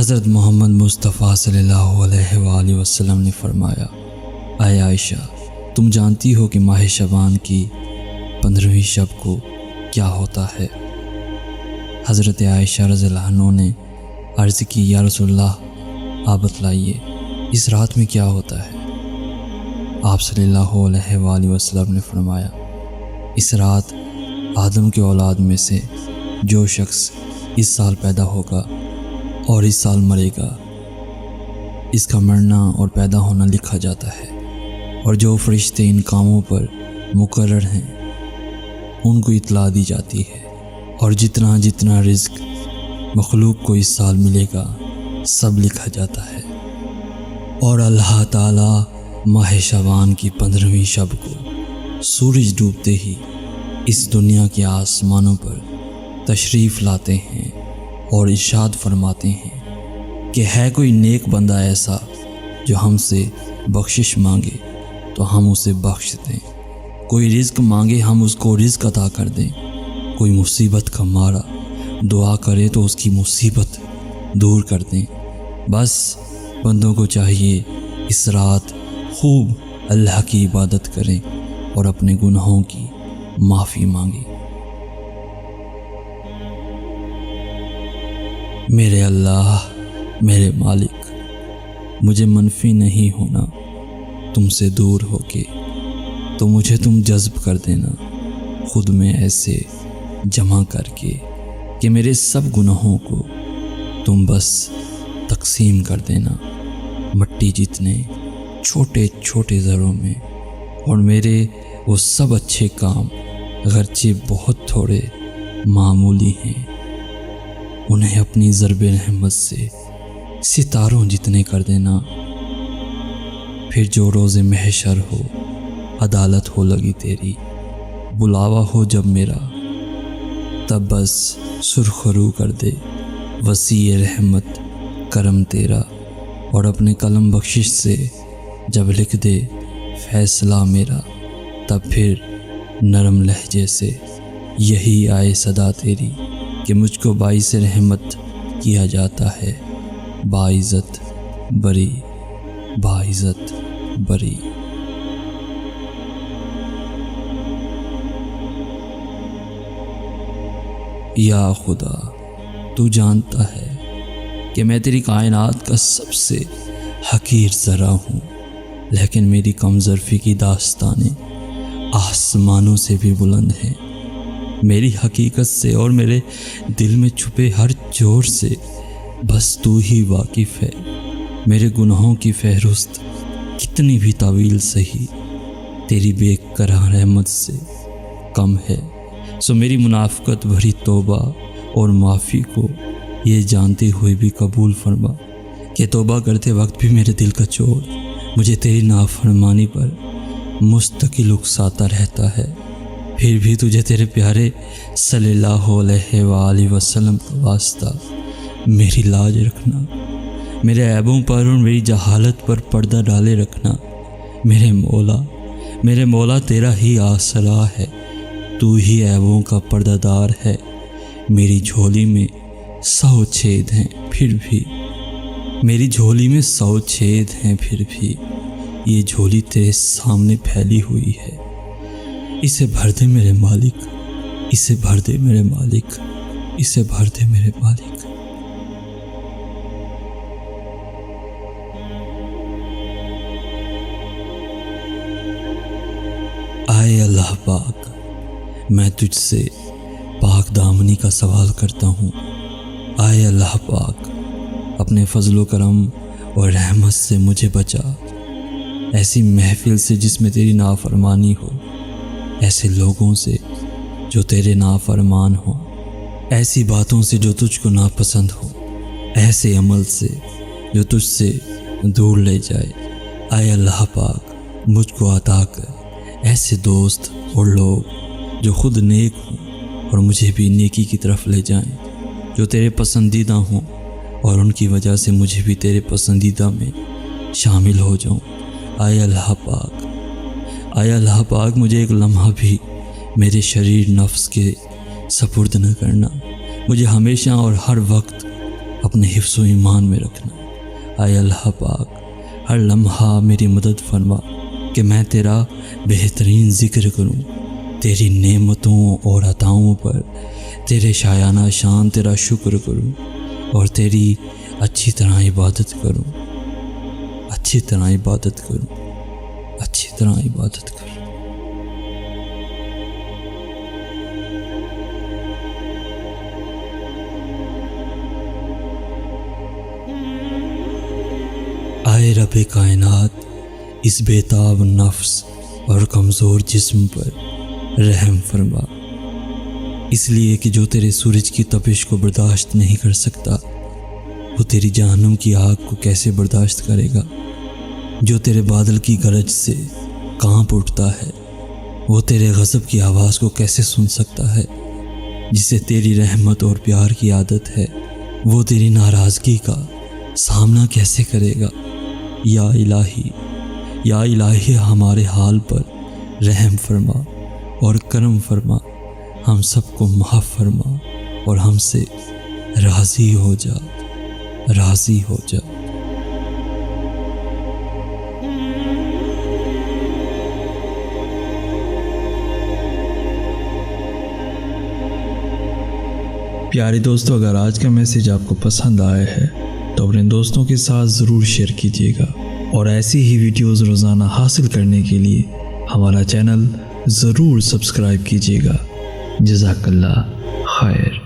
حضرت محمد مصطفیٰ صلی اللہ علیہ وآلہ وسلم نے فرمایا، اے عائشہ، تم جانتی ہو کہ ماہ شعبان کی 15ویں شب کو کیا ہوتا ہے؟ حضرت عائشہ رضی اللہ عنہ نے عرض کی، یا رسول اللہ، آپ بتلائیے اس رات میں کیا ہوتا ہے؟ آپ صلی اللہ علیہ وآلہ وسلم نے فرمایا، اس رات آدم کے اولاد میں سے جو شخص اس سال پیدا ہوگا اور اس سال مرے گا، اس کا مرنا اور پیدا ہونا لکھا جاتا ہے، اور جو فرشتے ان کاموں پر مقرر ہیں ان کو اطلاع دی جاتی ہے، اور جتنا جتنا رزق مخلوق کو اس سال ملے گا سب لکھا جاتا ہے۔ اور اللہ تعالیٰ ماہ شعبان کی 15ویں شب کو سورج ڈوبتے ہی اس دنیا کے آسمانوں پر تشریف لاتے ہیں اور ارشاد فرماتے ہیں کہ ہے کوئی نیک بندہ ایسا جو ہم سے بخشش مانگے تو ہم اسے بخش دیں، کوئی رزق مانگے ہم اس کو رزق عطا کر دیں، کوئی مصیبت کا مارا دعا کرے تو اس کی مصیبت دور کر دیں۔ بس بندوں کو چاہیے اس رات خوب اللہ کی عبادت کریں اور اپنے گناہوں کی معافی مانگیں۔ میرے اللہ، میرے مالک، مجھے منفی نہیں ہونا تم سے دور ہو کے، تو مجھے تم جذب کر دینا خود میں ایسے جمع کر کے کہ میرے سب گناہوں کو تم بس تقسیم کر دینا مٹی جتنے چھوٹے چھوٹے ذروں میں، اور میرے وہ سب اچھے کام اگرچہ بہت تھوڑے معمولی ہیں انہیں اپنی ضرب رحمت سے ستاروں جتنے کر دینا۔ پھر جو روز محشر ہو، عدالت ہو لگی تیری، بلاوا ہو جب میرا، تب بس سرخ رو کر دے وسیع رحمت کرم تیرا، اور اپنے قلم بخشش سے جب لکھ دے فیصلہ میرا، تب پھر نرم لہجے سے یہی آئے صدا تیری کہ مجھ کو باعث رحمت کیا جاتا ہے، باعزت بری، باعزت بری۔ یا خدا، تو جانتا ہے کہ میں تیری کائنات کا سب سے حقیر ذرہ ہوں، لیکن میری کم ظرفی کی داستانیں آسمانوں سے بھی بلند ہیں۔ میری حقیقت سے اور میرے دل میں چھپے ہر جوڑ سے بس تو ہی واقف ہے۔ میرے گناہوں کی فہرست کتنی بھی طویل سہی تیری بے قرار رحمت سے کم ہے، سو میری منافقت بھری توبہ اور معافی کو یہ جانتے ہوئے بھی قبول فرما کہ توبہ کرتے وقت بھی میرے دل کا چور مجھے تیری نافرمانی پر مستقل اکساتا رہتا ہے، پھر بھی تجھے تیرے پیارے صلی اللہ علیہ وآلہ وسلم کا واسطہ میری لاج رکھنا، میرے عیبوں پر اور میری جہالت پر پردہ ڈالے رکھنا۔ میرے مولا تیرا ہی آسرا ہے، تو ہی عیبوں کا پردہ دار ہے۔ میری جھولی میں 100 چھید ہیں پھر بھی، میری جھولی میں 100 چھید ہیں پھر بھی یہ جھولی تیرے سامنے پھیلی ہوئی ہے۔ اسے بھر دے میرے مالک، اسے بھر دے میرے مالک، اسے بھر دے میرے مالک۔ آئے اللہ پاک، میں تجھ سے پاک دامنی کا سوال کرتا ہوں۔ آئے اللہ پاک، اپنے فضل و کرم اور رحمت سے مجھے بچا، ایسی محفل سے جس میں تیری نافرمانی ہو، ایسے لوگوں سے جو تیرے نافرمان ہوں، ایسی باتوں سے جو تجھ کو ناپسند ہو، ایسے عمل سے جو تجھ سے دور لے جائے۔ آئے اللہ پاک، مجھ کو عطا کر ایسے دوست اور لوگ جو خود نیک ہوں اور مجھے بھی نیکی کی طرف لے جائیں، جو تیرے پسندیدہ ہوں اور ان کی وجہ سے مجھے بھی تیرے پسندیدہ میں شامل ہو جاؤں۔ آئے اللہ پاک، آئے اللہ پاک، مجھے ایک لمحہ بھی میرے شریر نفس کے سپرد نہ کرنا، مجھے ہمیشہ اور ہر وقت اپنے حفظ و ایمان میں رکھنا۔ اے اللہ پاک، ہر لمحہ میری مدد فرما کہ میں تیرا بہترین ذکر کروں، تیری نعمتوں اور عطاؤں پر تیرے شایانہ شان تیرا شکر کروں اور تیری اچھی طرح عبادت کروں، اچھی طرح عبادت کروں، اچھی طرح عبادت کروں۔ اے رب کائنات، اس بےتاب نفس اور کمزور جسم پر رحم فرما، اس لیے کہ جو تیرے سورج کی تپش کو برداشت نہیں کر سکتا وہ تیری جہنم کی آگ کو کیسے برداشت کرے گا؟ جو تیرے بادل کی گرج سے کانپ اٹھتا ہے وہ تیرے غضب کی آواز کو کیسے سن سکتا ہے؟ جسے تیری رحمت اور پیار کی عادت ہے وہ تیری ناراضگی کا سامنا کیسے کرے گا؟ یا الہی ہمارے حال پر رحم فرما اور کرم فرما، ہم سب کو معاف فرما اور ہم سے راضی ہو جا، راضی ہو جا۔ پیارے دوستو، اگر آج کا میسیج آپ کو پسند آیا ہے تو اپنے دوستوں کے ساتھ ضرور شیئر کیجیے گا، اور ایسی ہی ویڈیوز روزانہ حاصل کرنے کے لیے ہمارا چینل ضرور سبسکرائب کیجیے گا۔ جزاک اللہ خیر۔